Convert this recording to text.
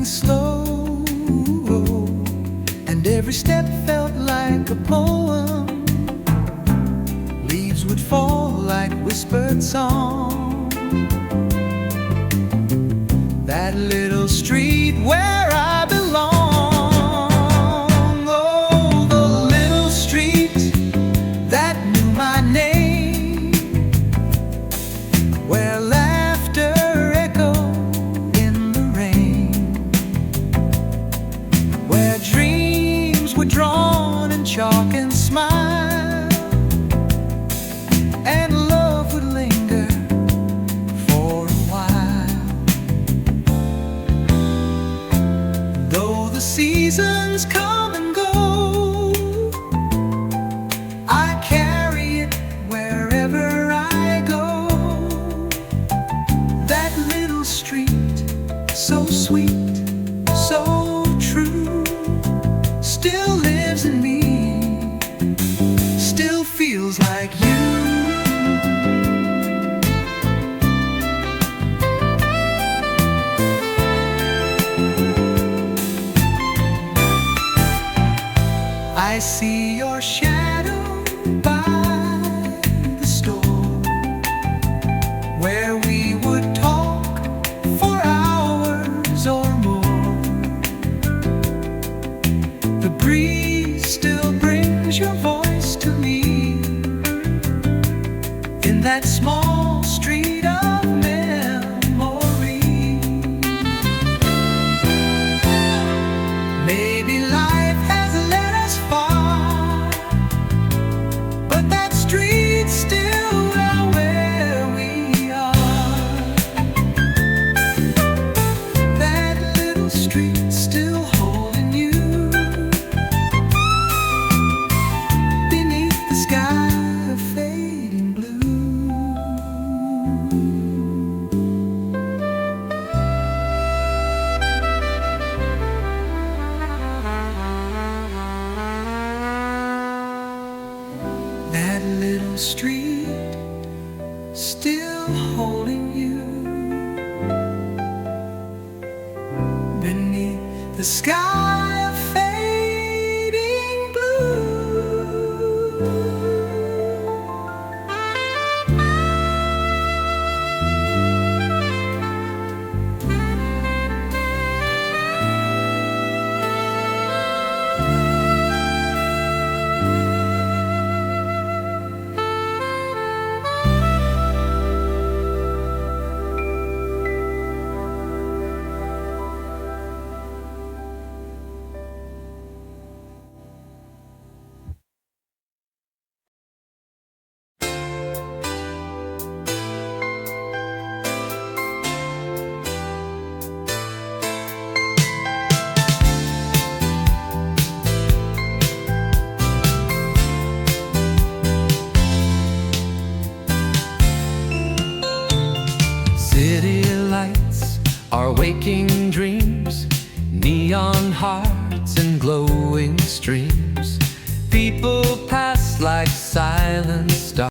moving slow, and every step felt like a poem. Leaves would fall like whispered song. That little street where I belong. Oh, the little street that knew my name, where laughter echoed in the rain, where dreams were drawn in chalk and smile, and love would linger for a while. Though the seasons come and go, I carry it wherever I go. That little street, so sweet, so true, still lives in me, still feels like you. I see your shadow by the store, where we would talk for hours or more. The breeze still brings your voice to me in that small street of memory. Maybe life has led us far, but that street's still where we are. That little street still holding you beneath the sky of fading blue. That little street still holding you beneath the sky of fading blue. City lights are waking dreams, neon hearts and glowing streams. People pass like silent